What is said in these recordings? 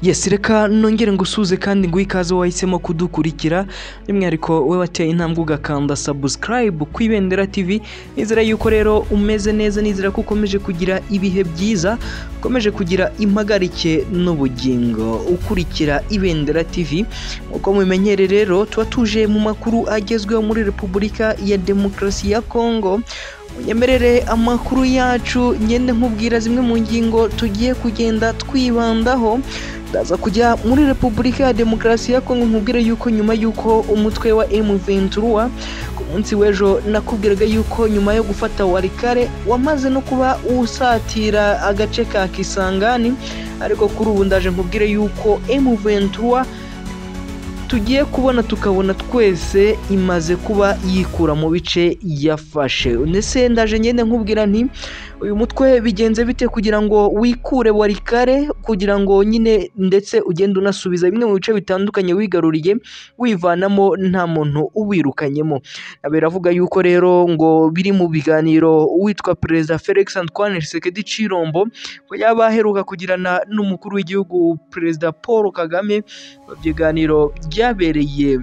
Yes, reka nongere ngusuze kandi nguhe ikaze wahisemo kudukurikira by'umwihariko we wateye intambwe ugakanda subscribe ku Ibendera TV. Nizera yuko rero umeze neza, nizera ko ukomeje kugira ibihe byiza, ukomeje kugira impagarike n'ubugingo ukurikira Ibendera TV. Uko mumenyere rero tuba tuje mu makuru agezweho muri Repubulika ya Demokarasi ya Kongo. Unyemerere amakuru yacu ngende nkubwira zimwe mu ngingo tugiye kugenda twibandaho. Ndaza kujya muri Repubulika ya Demokarasi ya Kongo nkubwire yuko nyuma yuko umutwe wa M23 ku munsi w'ejo nakubwiraga yuko nyuma yo gufata Walikale wamaze no kuba usatira agace ka Kisangani, ariko kuri ubu ndaje nkubwire yuko M23 tugiye kubona tukabona twese imaze kuba yikura mu bice yafashe. Ndetse ndaje ngende nkubwira nti uyu mutwe bigenze bite kugira ngo wikure Walikale, kugira ngo nyine ndetse ugende unasubiza bimwe mu bice bitandukanye wigaruriye wivanamo nta muntu uwirukanyemo. Biravuga yuko rero ngo biri mu biganiro witwa Perezida Felix Antoine Tshisekedi Tshilombo ko yaba aheruka kugirana n'umukuru w'igihugu Perezida Paul Kagame. Ibiganiro byabereye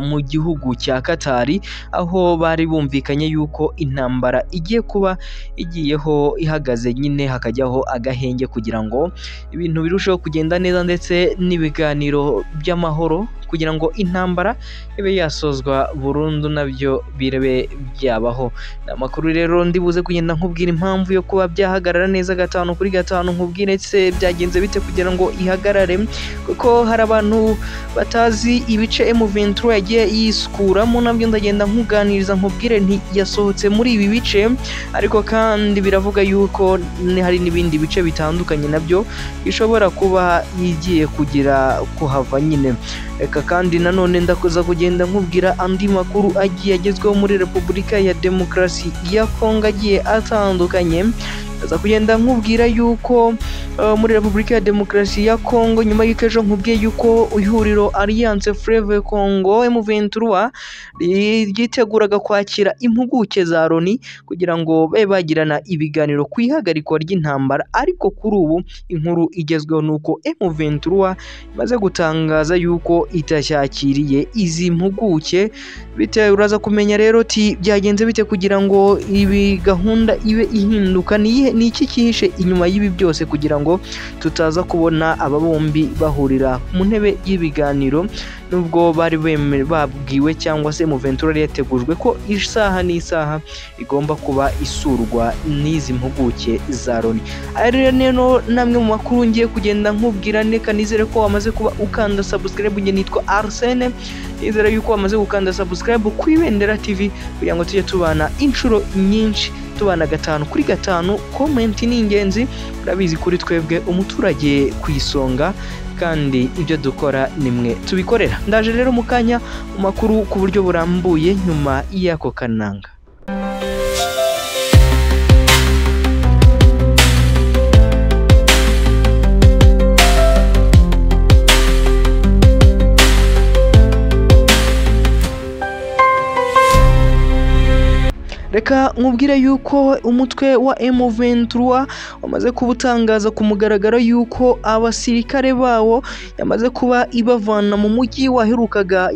mu gihugu cya Katari, aho bari bumvikanye yuko intambara igiye kuba igiyeho ihagaze, nyine hakajyaho agahenge kugira ngo ibintu birusheho kugenda neza ndetse n'ibiganiro by'amahoro kugira ngo intambara ibe yasozwa burundu nabyo birebe byabaho. Amakuru rero ndibuze kugenda nkubwira impamvu yo kuba byahagarara neza 5 kuri 5, nkubwire se byagenze bite kugira ngo ihagarare, kuko hari abantu batazi ibice M23 yagiye yiskuramo. Nabyo ndagenda nkuganiriza nkubwire nti yasohotse muri ibi bice, ariko kandi biravuga yuko hari n'ibindi bice bitandukanye nabyo bishobora kuba yigiye kugira kuhava nyine. Reka kandi nanone ndakoza kugenda nkubwira andi makuru agiye agezweho muri Repubulika ya Demokarasi ya Kongo agiye atandukanye. Ndaza kugenda nkubwira yuko muri Repubulika ya Demokarasi ya Kongo nyuma y'uko ejo nkubwiye yuko ihuriro Alliance Fleuve Congo M23 ryiteguraga kwakira impuguke za Loni kugira ngo babe bagirana ibiganiro ku ihagarikwa ry'intambara, ariko kuri ubu inkuru igezweho nuko M23 imaze gutangaza yuko itashyakiriye izi mpuguke. Bitewe uraza kumenya rero ti byagenze bite kugira ngo ibi gahunda ibe ihinduka, ni iki kihishe inyuma y'ibi byose kugira ngo tutaza kubona aba bombi bahurira mu ntebe y'ibiganiro, nubwo bari babwiwe cyangwa se M23 yategujwe ko isaha n'isaha igomba kuba isurwa n'izi mpuguke za Loni. Rero namwe mu makuru ngiye kugenda nkubwira, neka nizere ko wamaze kuba ukanda subscribe. Nge nitwa Arsene, nizere yuko wamaze gukanda subscribe ku Ibendera TV kugira ngo tujye tubana inshuro nyinshi, tubana 5 kuri 5. Comment ni ingenzi, urabizi kuri twebwe umuturage ku isonga, kandi ibyo dukora nimwe tubikorera. Ndaje rero mu kanya mu makuru ku buryo burambuye nyuma y'ako kananga. Reka nkubwire yuko umutwe wa M23 wamaze kubutangaza ku mugaragaro yuko abasirikare bawo yamaze kuba ibavana mu mujyi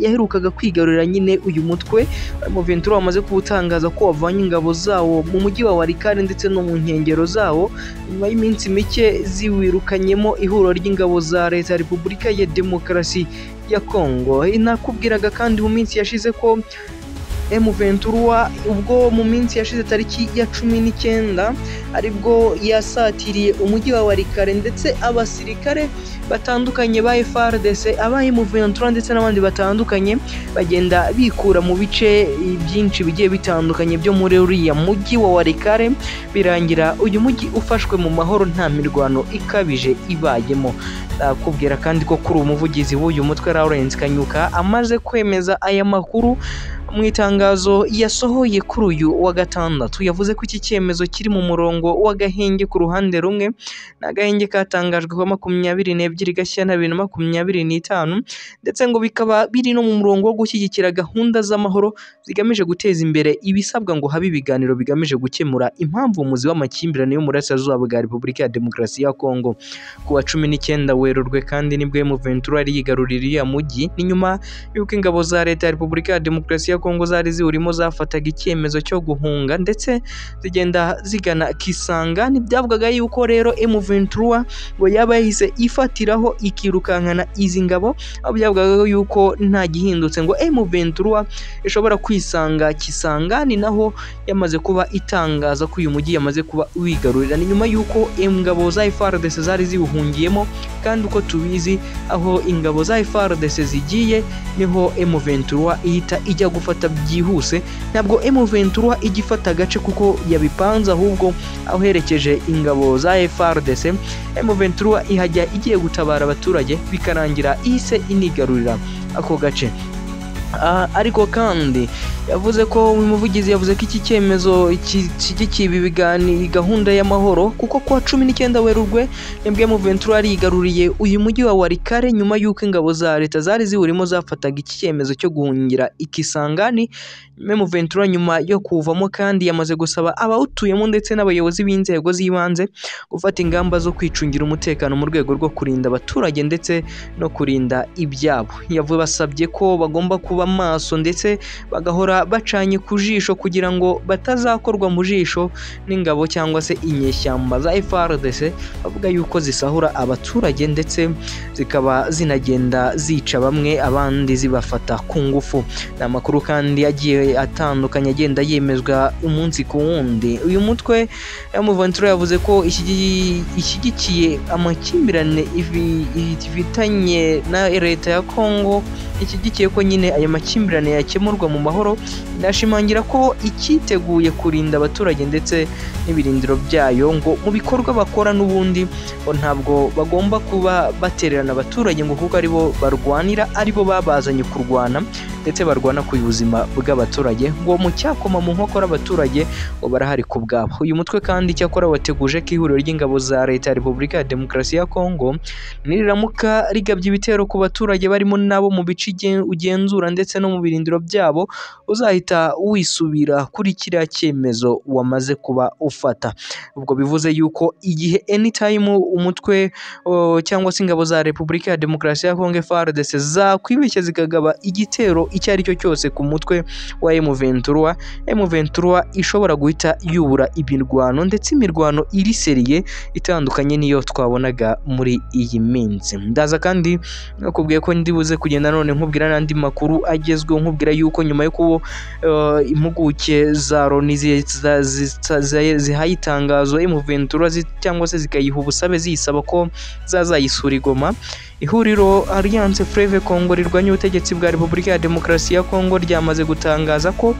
yaherukaga kwigarurira nyine uyu mutwe. M23 wamaze kubutangaza ko wavanye ingabo zawo mu mujyi wa Walikale ndetse no mu nkengero zawo nyuma y'iminsi mike ziwirukanyemo ihuriro ry'ingabo za leta ya Repubulika ya Demokarasi ya Kongo. Inakubwiraga kandi mu minsi yashize ko M23 ubwo mu minsi yashize tariki ya 19 aribwo yasatiriye umujyi wa Walikale, ndetse abasirikare batandukanye ba FARDC, aba M23 ndetse n'abandi batandukanye bagenda bikura mu bice byinshi bigiye bitandukanye byo muri uriya mujyi wa Walikale, birangira uyu mujyi ufashwe mu mahoro nta mirwano ikabije ibayemo. Nakubwira kandi ko kuri umuvugizi w'uyu mutwe Lawrence Kanyuka amaze kwemeza aya makuru mu itangazo yasohoye kuri uyu wa gatandatu yavuze ko iki cyemezo kiri mu murongo w'agahenge ku ruhande rumwe n'agahenge katangajwe kwa 22 Gashyantare 2025 ndetse ngo bikaba biri no mu murongo wo gushyigikira gahunda z'amahoro zigamije guteza imbere ibisabwa ngo habe ibiganiro bigamije gukemura impamvu umuzi w'amakimbirane yo mu burasirazuba bwa Repubulika ya Demokarasi ya Kongo. Ku wa 19 Werurwe kandi nibwo M23 yari yigaruririye mujyi ni nyuma y'uko ingabo za leta ya Repubulika ya Demokarasi ya Kongo zari ziwurimo zafataga icyemezo cyo guhunga ndetse zigenda zigana Kisangani. Byavugaga yuko rero M23 ngo yaba yahise ifatiraho ikirukankana izi ngabo, aho byavugaga yuko nta gihindutse ngo M23 ishobora kwisanga Kisangani, naho yamaze kuba itangaza ko uyu mujyi yamaze kuba wigarurira ni nyuma y'uko ingabo za FARDC zari ziwuhungiyemo. Kandi uko tubizi aho ingabo za FARDC zigiye niho M23 ihita ijya gufata byihuse, ntabwo M23 igifata agace kuko yabipanze, ahubwo aho herekeje ingabo za FARDC M23 ihajya igiye gutabara abaturage bikarangira ihise inigarurira ako gace. Ariko kandi yavuze ko umuvugizi yavuze ko iki cyemezo kigikiye ibiganiro gahunda y'amahoro kuko kwa 19 Werurwe nibwo M23 yigaruriye uyu mujyi wa Walikale nyuma y'uko ingabo za leta zari ziwurimo zafataga iki cyemezo cyo guhungira Ikisangani. M23 nyuma yo kuvamo kandi yamaze gusaba abawutuyemo ndetse n'abayobozi b'inzego z'ibanze gufata ingamba zo kwicungira umutekano mu rwego rwo kurinda abaturage ndetse no kurinda ibyabo. Yavuze basabye ko bagomba kuba maso ndetse bagahora bacanye ku jisho kugira ngo batazakorwa mu jisho n'ingabo cyangwa se inyeshyamba za FARDC, bavuga yuko zisahura abaturage ndetse zikaba zinagenda zica bamwe abandi zibafata ku ngufu. Ni amakuru kandi yagiye atandukanye agenda yemezwa umunsi ku wundi. Uyu mutwe M23 yavuze ko ishyigikiye amakimbirane ifitanye na leta ya Kongo, ishyigikiye ko nyine aya makimbirane yakemurwa mu mahoro. Ndashimangira ko ikiteguye kurinda abaturage ndetse n'ibirindiro byayo ngo mu bikorwa bakora n'ubundi ntabwo bagomba kuba batererana abaturage ngo kuko aribo barwanira, aribo babazanye kurwana ndetse barwana ku buzima bw'abaturage, ngo mu cyakoma mu nkokora abaturage ngo barahari ku bwabo. Uyu mutwe kandi cyakora wateguje ko ihuriro ry'ingabo za leta ya Repubulika ya Demokarasi ya Kongo niriramuka rigabye ibitero ku baturage barimo nabo mu bice ugenzura ndetse no mu birindiro byabo uzahita wisubira kuri kiriya cyemezo wamaze kuba ufata. Ubwo bivuze yuko igihe anytime umutwe cyangwa se ingabo za Repubulika ya Demokarasi ya Kongo FARDC zakwibeshya zikagaba igitero icyo ari cyo cyose ku mutwe wa M23 ishobora guhita yubura imirwano ndetse imirwano iriseriye itandukanye niyo twabonaga muri iyi minsi. Ndaza kandi nakubwiye ko ndibuze kugenda none nkubwira n'andi makuru agezweho, nkubwira yuko nyuma yo kubo impuguke za Loni zihaye itangazo M23 cyangwa se zikayiha ubusabe ziyisaba ko zazayisura Goma. Ihuriro Alliance Fleuve Congo rirwanya ubutegetsi bwa Repubulika ya Demokarasi ya Kongo ryamaze gutangaza ko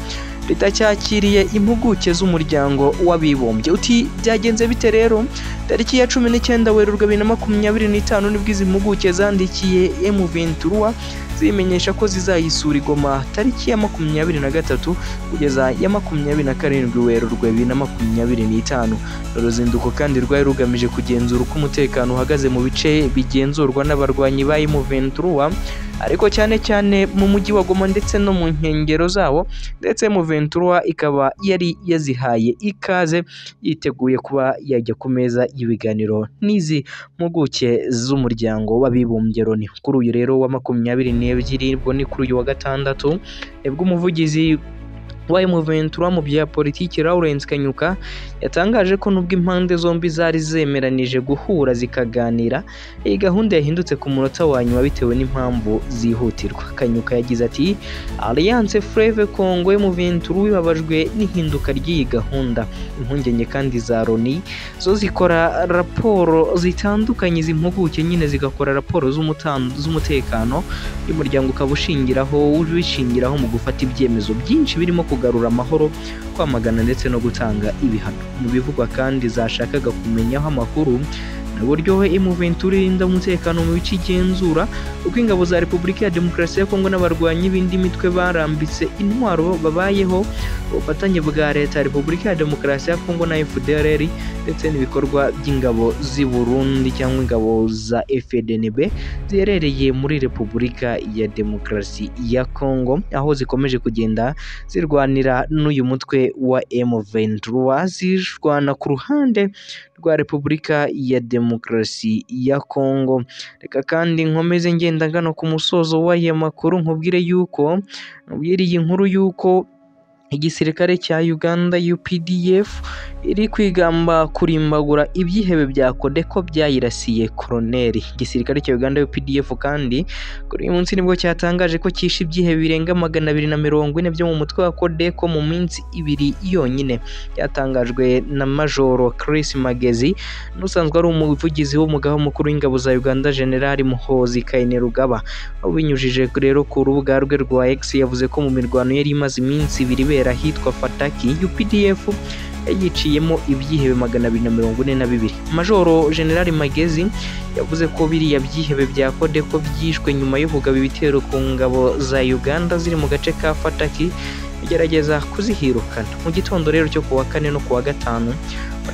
ritacyakiriye impuguke z'umuryango w'abibumbye. Uti byagenze bite rero? Tariki ya 19 Werurwe 2025 nibwo izi mpuguke zandikiye M23 zimenyesha ko zizayisura Goma tariki ya 23 kugeza ya 27 Werurwe 2025. Uruzinduko kandi rwari rugamije kugenzura uko umutekano uhagaze mu bice bigenzurwa n'abarwanyi ba M23 ariko cyane cyane mu mujyi wa Goma ndetse no mu nkengero zawo, ndetse M23 ikaba yari yazihaye ikaze yiteguye kuba yajya ku meza y'ibiganiro n'izi mpuguke z'umuryango w'abibumbye Loni. Kuri uyu rero wa 22 ubwo ni kuri uyu wa gatandatu nibwo umuvugizi wa M23 mu bya politiki Lawrence Kanyuka yatangaje ko nubwo impande zombi zari zemeranije guhura zikaganira, iyi gahunda yahindutse ku munota wa nyuma bitewe n'impamvu zihutirwa. Kanyuka yagize ati Alliance Fleuve Congo M23 ibabajwe n'ihinduka ry'iyi gahunda. Impungenge kandi za Loni zo zikora raporo zitandukanye, zimpuguke nyine zigakora raporo z'umutekano y'umuryango ukabishingiraho mu gufata ibyemezo byinshi birimo kugarura amahoro, kwamagana ndetse no gutanga ibihano. Mu bivugwa kandi zashakaga kumenyaho amakuru uburyo M23 irinda umutekano mu bice igenzura, uko ingabo za Repubulika ya Demokarasi ya Kongo n'abarwanyi b'indi mitwe barambitse intwaro babayeho, ubufatanye bwa leta ya Repubulika ya Demokarasi ya Kongo na FDLR ndetse n'ibikorwa by'ingabo z'i Burundi cyangwa ingabo za FDNB ziherereye muri Repubulika ya Demokarasi ya Kongo, aho zikomeje kugenda zirwanira n'uyu mutwe wa M23 zirwana ku ruhande rwa Repubulika ya Demokarasi ya Kongo. Reka kandi nkomeze ngenda ngana ku musozo w'aya makuru nkubwire iyi nkuru yuko igisirikare cya Uganda UPDF iri kwigamba kurimbagura ibyihebe bya Codeco byayirasiye Colonel. Igisirikare cya Uganda UPDF kandi kuri uyu munsi nibwo cyatangaje ko cyishe ibyihebe birenga 240 byo mu mutwe wa Codeco mu minsi 2 yonyine. Byatangajwe na Major Chris Magezi n'usanzwe ari umuvugizi w'umugaba mukuru w'ingabo za Uganda General Muhoozi Kainerugaba. Binyujije rero ku rubuga rwe rwa X yavuze ko mu mirwano yari imaze iminsi 2 ibera hitwa Fataki, UPDF yiciyemo ibyihebe 242. Majoro General Magezi yavuze ko biriya byihebe bya Codeco byishwe nyuma yo kugaba ibitero ku ngabo za Uganda ziri mu gace ka Fataki igerageza kuzihirukana. Mu gitondo rero cyo kuwa 4 no kuwa 5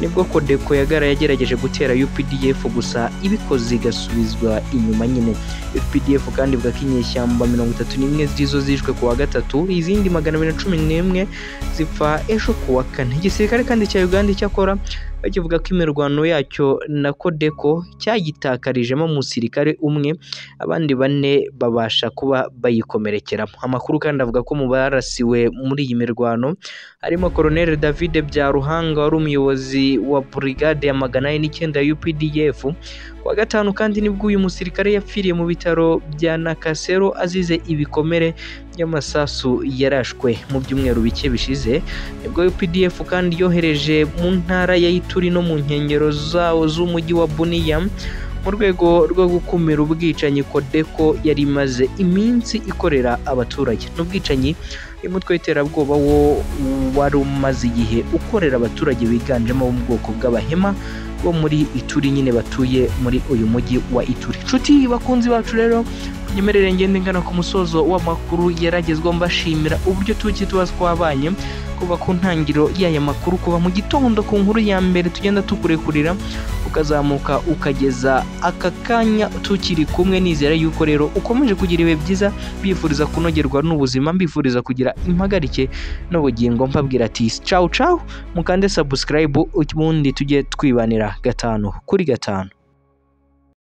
nibwo Codeco yagerageje gutera UPDF gusa ibikoze igasubizwa inyuma nyine. UPDF kandi bwa kinyeshyamba 31 zizo zishwe kuwa 3, izindi 211 zipfa ejo kuwa 4. Igisirikare kandi cya Uganda cyakora bakivuga ko imirwano yacyo na Codeco cyagitakarijemo umusirikare umwe, abandi 4 babasha kuba bayikomerekeramo. Amakuru kandi avuga ko mu barasiwe muri iyi mirwano harimo Colonel David Byaruhanga wari umuyobozi wa brigade ya 109 ya UPDF. Kuwa 5 kandi nibwo uyu musirikare yapfiriye mu bitaro bya Nakasero azize ibikomere by'amasasu yarashwe. Mu byumweru bike bishize nibwo UPDF kandi yohereje mu ntara ya Ituri no mu nkengero zawo z'umujyi wa Bunia mu rwego rwo gukumira ubwicanyi Codeco yari imaze iminsi ikorera abaturage. N'ubwicanyi uyu mutwe w'iterabwoba wo wari umaze igihe ukorera abaturage biganjemo mu bwoko bw'Abahema bo muri Ituri nyine batuye muri uyu mujyi wa Ituri. Nshuti bakunzi bacu rero nyemerere ngende ngana ku musozo w'amakuru yaragezweho mbashimira uburyo tuba twabanye kuva ku ntangiro y'aya makuru, kuva mu gitondo ku nkuru ya mbere tugenda tukurekurira ukazamuka ukageza aka kanya tukiri kumwe. Nizera yuko rero ukomeje kugira ibihe byiza, bifuriza kunogerwa n'ubuzima, mbifuriza kugira impagarike n'ubugingo, mbabwira ati ciao ciao, mukande subscribe ubundi tujye twibanira 5 kuri 5.